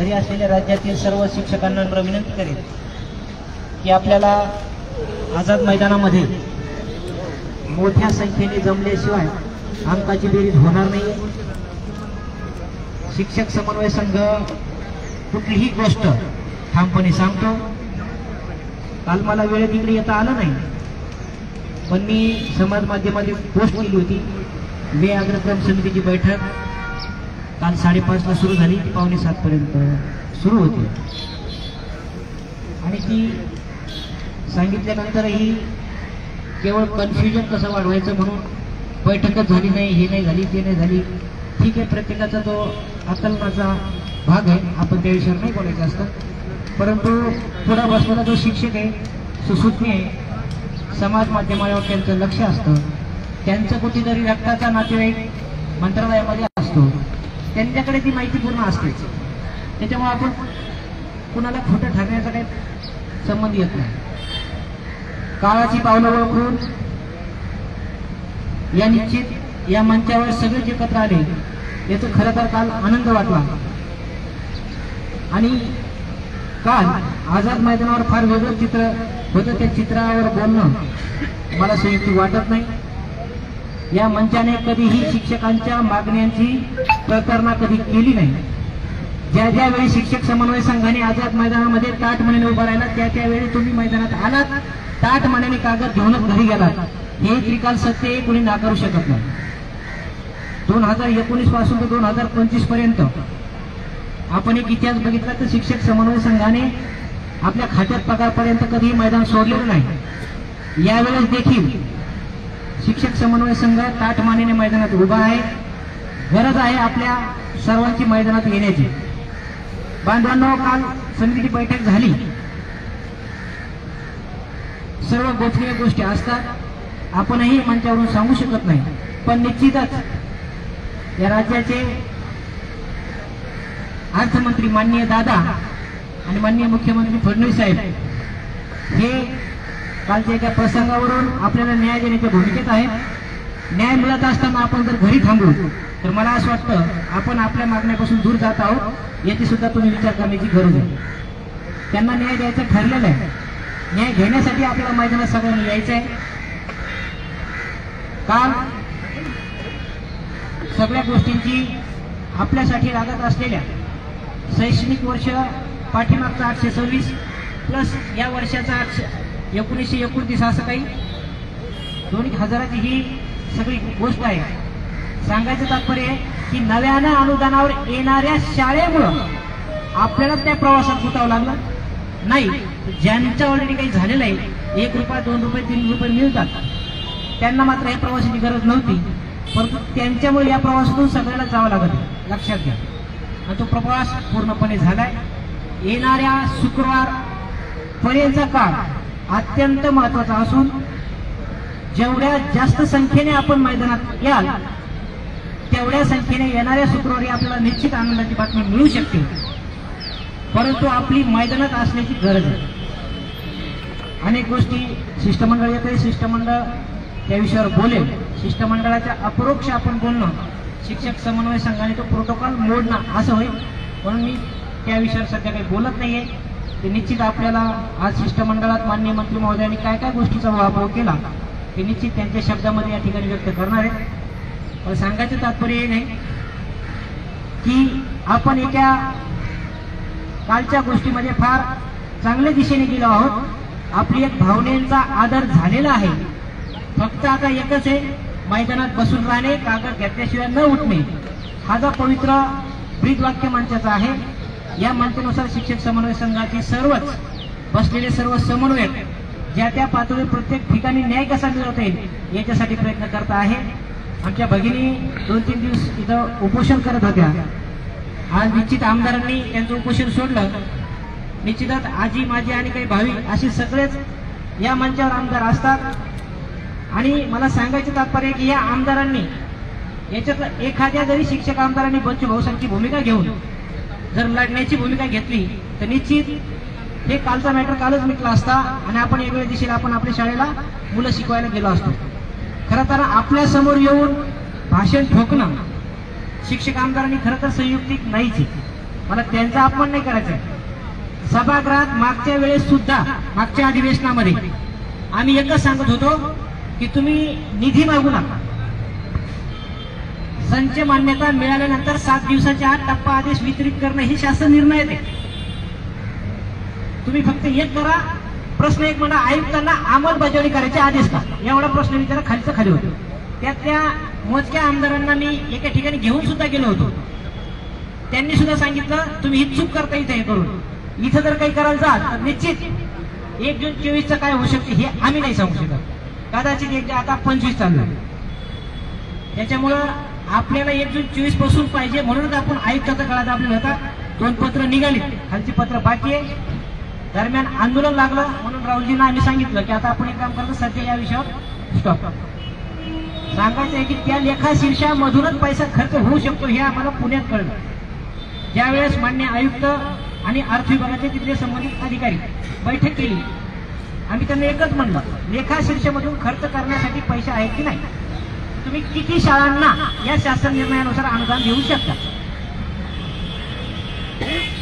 घरी असलेल्या राज्यातील सर्व शिक्षकांना नम्र विनंती करेन की आपल्याला आझाद मैदानामध्ये मोठ्या संख्येने जमल्याशिवाय अंकाची बेरीज होणार नाही। शिक्षक समन्वय संघ कुठलीही गोष्ट ठामपणे सांगतो। काल मला वेळेत इकडे येता आलं नाही, पण मी समाज माध्यमामध्ये पोस्ट केली होती। मे अग्रक्रम समितीची बैठक काल 5:30 ला सुरू झाली, 6:45 पर्यंत सुरू होती आणि ती सांगितल्यानंतरही केवळ कन्फ्युजन कसं वाढवायचं म्हणून बैठकच झाली नाही, हे नाही झाली, ते नाही झाली। ठीक आहे, प्रत्येकाचा तो आकलनाचा भाग आहे, आपण त्या विषयावर नाही बोलायचं असतं। परंतु पुढे बसलेला जो शिक्षक आहे, सुसूज्ञ आहे, समाज माध्यमावर त्यांचं लक्ष असतं, त्यांचं कुठेतरी रक्ताचा नातेवाईक मंत्रालयामध्ये असतो, त्यांच्याकडे ती माहिती पूर्ण असतेच। त्याच्यामुळे आपण कुणाला खोटं ठरण्याचा काही संबंध येत नाही। काळाची पावलं ओळखून या निश्चित या मंचावर सगळेच एकत्र आले, याचं खरं तर काल आनंद वाटला। आणि काल आझाद मैदानावर फार वेगळं चित्र होतं, त्या चित्रावर बोलणं मला संयुक्त वाटत नाही। या मंचाने कधीही शिक्षकांच्या मागण्यांची प्रतारणा कधी केली नाही। ज्या ज्यावेळी शिक्षक समन्वय संघाने आझाद मैदानामध्ये ताट मनाने उभा राहिला, त्या त्यावेळी तुम्ही मैदानात आलात, ताट मनाने कागद घेऊनच घरी गेलात, हे त्रिकाल सत्य कोणी नाकारू शकत नाही। 2019 पासून ते 2025 पर्यंत आपण एक इतिहास बघितला तर शिक्षक समन्वय संघाने आपल्या खात्यात पगारपर्यंत कधीही मैदान सोडलेलं नाही। यावेळेस देखील शिक्षक समन्वय संघ ताटमानेने मैदानात उभा आहे। गरज आहे आपल्या सर्वांची मैदानात येण्याची। बांधवांनो, काल समितीची बैठक झाली, सर्व गोपनीय गोष्टी असतात, आपणही मंचावरून सांगू शकत नाही, पण निश्चितच या राज्याचे अर्थमंत्री माननीय दादा आणि माननीय मुख्यमंत्री फडणवीस साहेब हे कालच्या एका प्रसंगावरून आपल्याला न्याय देण्याच्या भूमिकेत आहेत। न्याय मिळत असताना आपण जर घरी थांबू तर मला असं वाटतं आपण आपल्या मागण्यापासून दूर जात आहोत, याची सुद्धा तुम्ही विचार करण्याची गरज आहे। त्यांना न्याय द्यायचं ठरलेलं आहे, न्याय घेण्यासाठी आपल्याला मैदानात सगळ्यांनी यायचं आहे। काल सगळ्या गोष्टींची आपल्यासाठी लागत असलेल्या शैक्षणिक वर्ष पाठीमागचा 826 प्लस या वर्षाचा 1929 असं काही 2000ची ही सगळी गोष्ट आहे। सांगायचं तात्पर्य आहे की नव्यानं अनुदानावर येणाऱ्या शाळेमुळं आपल्याला त्या प्रवासात गुतावं लागलं नाही। ज्यांचं ऑलरेडी काही झालेलं आहे, 1 रुपया 2 रुपये 3 रुपये मिळतात, त्यांना मात्र या प्रवासाची गरज नव्हती, परंतु त्यांच्यामुळे या प्रवासातून सगळ्याला जावं लागत, लक्षात घ्या। आणि तो प्रवास पूर्णपणे झालाय। येणाऱ्या शुक्रवार पर्यंतचा काळ अत्यंत महत्वाचा असून जेवढ्या जास्त संख्येने आपण मैदानात याल तेवढ्या संख्येने येणाऱ्या शुक्रवारी आपल्याला निश्चित आनंदाची बातमी मिळू शकते, परंतु आपली मैदानात असण्याची गरज आहे। अनेक गोष्टी शिष्टमंडळ येते, शिष्टमंडळ त्या विषयावर बोलेल, शिष्टमंडळाच्या अपरोक्ष आपण बोलणं शिक्षक समन्वय संघाने तो प्रोटोकॉल मोडणं असं होईल, म्हणून मी त्या विषयावर सध्या काही बोलत नाहीये। ते निश्चित आपल्याला आज शिष्टमंडळात माननीय मंत्री महोदयांनी काय काय गोष्टीचा वापर केला ते निश्चित त्यांच्या शब्दामध्ये या ठिकाणी व्यक्त करणार आहे। पण सांगायचं तात्पर्य हे नाही की आपण एका कालच्या गोष्टीमध्ये फार चांगल्या दिशेने गेलो आहोत, आपली एक भावनेचा आदर झालेला आहे। फक्त आता एकच आहे, मैदानात बसून राहणे, कागद घेतल्याशिवाय न उठणे, हा जो पवित्र ब्रीदवाक्य मंचाचा आहे। या मंचानुसार शिक्षक समन्वय संघाचे सर्वच बसलेले सर्व समन्वयक ज्या त्या पातळीवर प्रत्येक ठिकाणी न्याय कसा मिळवता येईल याच्यासाठी प्रयत्न करत आहे। आमच्या भगिनी 2-3 दिवस इथं उपोषण करत होत्या, आज निश्चित आमदारांनी त्यांचं उपोषण सोडलं। निश्चितच आजी माझी आणि काही भाविक असे सगळेच या मंचावर आमदार असतात आणि मला सांगायचं तात्पर्य की या आमदारांनी याच्यात एखाद्या जरी शिक्षक आमदारांनी बच्चू भाऊसांची भूमिका घेऊन जर लढण्याची भूमिका घेतली तर निश्चित हे कालचा मॅटर कालच मिटला असता आणि आपण वेगवेगळ्या दिशेला आपण आपल्या शाळेला मुलं शिकवायला गेलो असतो। खरं तर आपल्या समोर येऊन भाषण ठोकणं शिक्षक आमदारांनी खरं तर संयुक्तिक नाहीच, मला त्यांचा अपमान नाही करायचा. सभागृहात मागच्या वेळेस सुद्धा, मागच्या अधिवेशनामध्ये आम्ही एकच सांगत होतो की तुम्ही निधी मागू नका. संच मान्यता मिळाल्यानंतर 7 दिवसाच्या आत टप्पा आदेश वितरित करणं ही शासन निर्णय आहे. तुम्ही फक्त एक करा. प्रश्न एक म्हणा, आयुक्तांना अंमलबजावणी करायचे आदेश का, एवढा प्रश्न मी त्याला खालचं खाली होतो. त्यातल्या मोजक्या आमदारांना मी एका ठिकाणी घेऊन सुद्धा गेलो होतो. त्यांनी सुद्धा सांगितलं तुम्ही ही चूक करता इथे हे करून, इथं जर काही करायला जाल तर निश्चित 1 जून 24चं काय होऊ शकते हे आम्ही नाही सांगू शकत. कदाचित आता 25 चाललं. त्याच्यामुळं आपल्याला 1 जून 24 पासून पाहिजे, म्हणूनच आपण आयुक्ताच्या काळात आपल्याला आता 2 पत्र निघाली, खालची पत्र बाकी आहे. दरम्यान आंदोलन लागलं म्हणून राहुलजींना आम्ही सांगितलं की आता आपण एक काम करतो, सध्या या विषयावर स्टॉप. सांगायचं आहे की त्या लेखाशीर्षामधूनच पैसा खर्च होऊ शकतो हे आम्हाला पुण्यात कळलं. ज्यावेळेस मान्य आयुक्त आणि अर्थ विभागाचे तिथले संबंधित अधिकारी बैठक केली, आम्ही त्यांना एकच म्हणलं, लेखाशीर्षामधून खर्च करण्यासाठी पैसे आहेत की नाही, तुम्ही किती शाळांना या शासन निर्णयानुसार अनुदान देऊ शकता.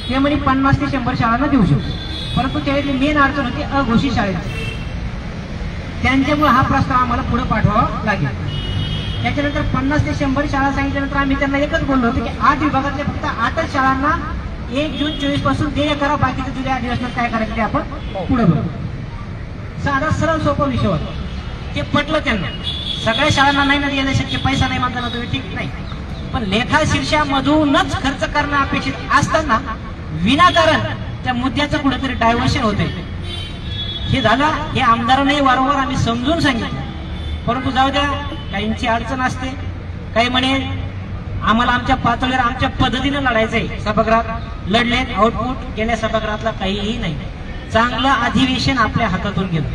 ते म्हणजे 50 ते 100 शाळांना देऊ शकतो. परंतु त्यावेळी मेन अडचण होती अघोषित शाळेची. त्यांच्यामुळे हा प्रस्ताव आम्हाला पुढे पाठवावा लागेल. त्याच्यानंतर 50 ते 100 शाळा सांगितल्यानंतर आम्ही त्यांना एकच बोललो होतो की 8 विभागातल्या फक्त 8च शाळांना 1 जून 24 पासून देय करा, बाकीचे जुलै अधिवेशनात काय करायचं ते आपण पुढे बघू. साधा सरळ सोपा विषय होता. ते पटलं त्यांना. सगळ्या शाळांना नाही ना द्यायला शक्य, पैसा नाही मानताना तुम्ही ठीक नाही, पण लेखाशीर्षामधूनच खर्च करणं अपेक्षित असताना विनाकारण त्या मुद्द्याचं कुठेतरी डायव्हर्शन होते. हे झालं, हे आमदारांनाही वारंवार आम्ही समजून सांगितलं. परंतु जाऊ द्या, काहींची अडचण असते. काही म्हणे आम्हाला आमच्या पातळीवर आमच्या पद्धतीने लढायचंय. सभागृहात लढलेत, आउटपुट गेल्या सभागृहातला काहीही नाही. चांगलं अधिवेशन आपल्या हातातून गेलं.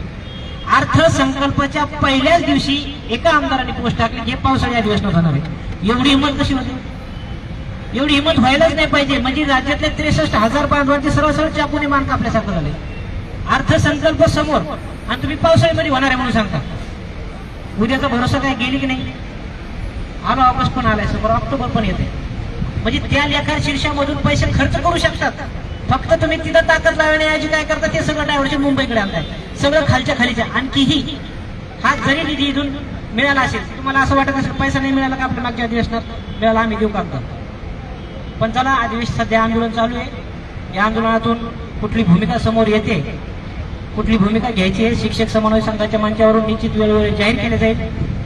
अर्थसंकल्पाच्या पहिल्याच दिवशी एका आमदारांनी पोस्ट टाकली हे पावसाळी अधिवेशनात होणार आहे. एवढी हिंमत कशी होती? एवढी हिंमत व्हायलाच नाही पाहिजे. म्हणजे राज्यातले 63,000 बांधवांचे सरळ सरळ चाकूने मान कापल्यासारखं झाले. अर्थसंकल्प समोर आणि तुम्ही पावसाळ्यामध्ये होणार आहे म्हणून सांगता. उद्याचा भरोसा काय, गेली की नाही? आला ऑगस्ट पण आलाय, समोर ऑक्टोबर पण येते. म्हणजे त्या लेखाशीर्षामधून पैसे खर्च करू शकतात. फक्त तुम्ही तिथं ताकद लावण्याऐवजी काय करता, ते सगळं डायव्हर्शन मुंबईकडे आणताय, सगळं खालच्या खालीच्या. आणखीही हा जरी निधी इथून मिळाला असेल, तुम्हाला असं वाटत असेल पैसा नाही मिळाला का आपल्या मागच्या अधिवेशनात मिळाला, आम्ही देऊ काढतो. पण चला, अधिवेशन सध्या आंदोलन चालू आहे. या आंदोलनातून कुठली भूमिका समोर येते, कुठली भूमिका घ्यायची आहे, शिक्षक समन्वय संघाच्या मंचावरून निश्चित वेळोवेळी जाहीर केले जाईल.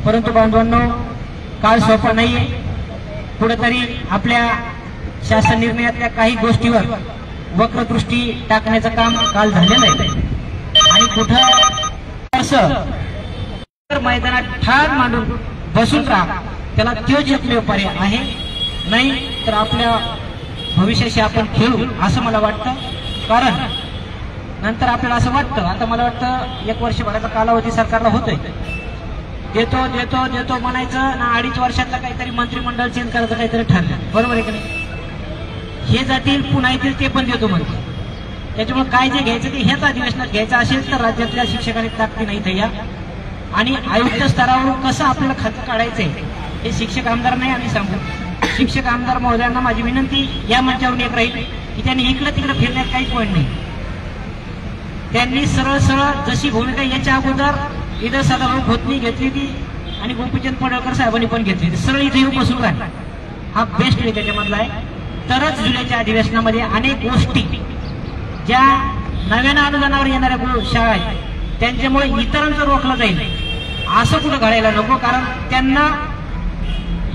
परंतु बांधवांनो, काळ सोपा नाहीये. कुठेतरी आपल्या शासन निर्णयातल्या काही गोष्टीवर वक्रदृष्टी टाकण्याचं काम काल झालेलं आहे. आणि कुठं असं मैदानात ठाण मांडून बसून राहा, त्याला तोच एकमेव पर्याय आहे. नाही तर आपल्या भविष्याशी आपण खेळू असं मला वाटतं. कारण नंतर आपल्याला असं वाटतं, आता मला वाटतं 1 वर्षभराचा कालावधी सरकारला होतोय. देतो देतो देतो म्हणायचं ना, 2.5 वर्षातला काहीतरी मंत्रिमंडळ चेंज करायचं काहीतरी ठरलं, बरोबर आहे की नाही? हे जातील पुन्हा येतील ते पण देतो म्हणतो. त्याच्यामुळे काय जे घ्यायचं ते ह्याच अधिवेशनात घ्यायचं असेल तर राज्यातल्या शिक्षकांनी ताकदी नाही या. आणि आयुक्त स्तरावरून कसं आपल्याला खातं काढायचंय हे शिक्षक आमदार नाही आम्ही सांगू. शिक्षक आमदार महोदयांना माझी विनंती या मंचावरून एक राहील की त्यांनी इकडे तिकडे फिरण्यात काहीच पॉईंट नाही. त्यांनी सरळ सरळ जशी भूमिका याच्या अगोदर इथं सदाभाऊ खोतनी घेतली ती आणि गोपीचंद पडळकर साहेबांनी पण घेतली, सरळ इथे येऊन बसून राहिला. हा बेस्ट वे त्याच्यामधला आहे. तरच जुलैच्या अधिवेशनामध्ये अनेक गोष्टी ज्या नव्यानं अनुदानावर येणाऱ्या शाळा आहेत त्यांच्यामुळे इतरांचं रोखलं जाईल असं कुठं घडायला नको. कारण त्यांना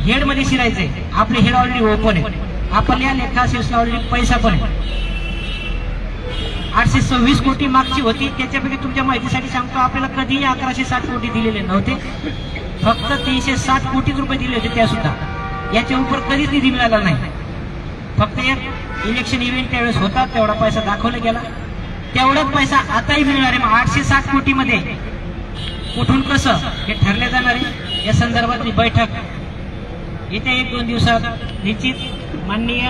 हेडमध्ये शिरायचंय. आपले हेड ऑलरेडी ओपन आहे. आपल्या लेखाशीर्षला ऑलरेडी पैसा पण आहे. 826 कोटी मागची होती, त्याच्यापैकी तुमच्या माहितीसाठी सांगतो आपल्याला कधीही 1160 कोटी दिलेले नव्हते. फक्त 360 कोटीच रुपये दिले होते, त्या सुद्धा याच्या उपर कधीच निधी मिळाला नाही. फक्त एक इलेक्शन इव्हेंट त्यावेळेस होता, तेवढा पैसा दाखवला गेला. तेवढाच पैसा आताही मिळणार आहे. मग 860 कोटीमध्ये कुठून कसं हे ठरले जाणार आहे. या संदर्भातली बैठक येत्या 1-2 दिवसात निश्चित माननीय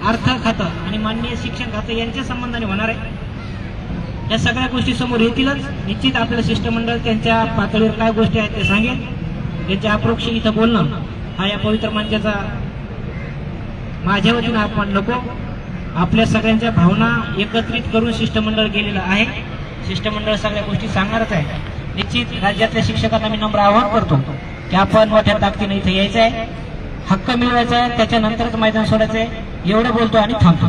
अर्थ खातं आणि माननीय शिक्षण खातं यांच्या संबंधाने होणार आहे. या सगळ्या गोष्टी समोर येतीलच. निश्चित आपलं शिष्टमंडळ त्यांच्या पातळीवर काय गोष्टी आहेत ते सांगेल. त्यांच्या अप्रोक्ष इथं बोलणं हा या पवित्र मंचाचा माझ्या वतीनं आपण नको. आपल्या सगळ्यांच्या भावना एकत्रित करून शिष्टमंडळ गेलेलं आहे. शिष्टमंडळ सगळ्या गोष्टी सांगणारच आहे. निश्चित राज्यातल्या शिक्षकांना मी नम्र आवाहन करतो की आपण मोठ्या ताकदीने इथे यायचं आहे, हक्क मिळवायचा आहे, त्याच्यानंतरच मैदान सोडायचं आहे. एवढं बोलतो आणि थांबतो.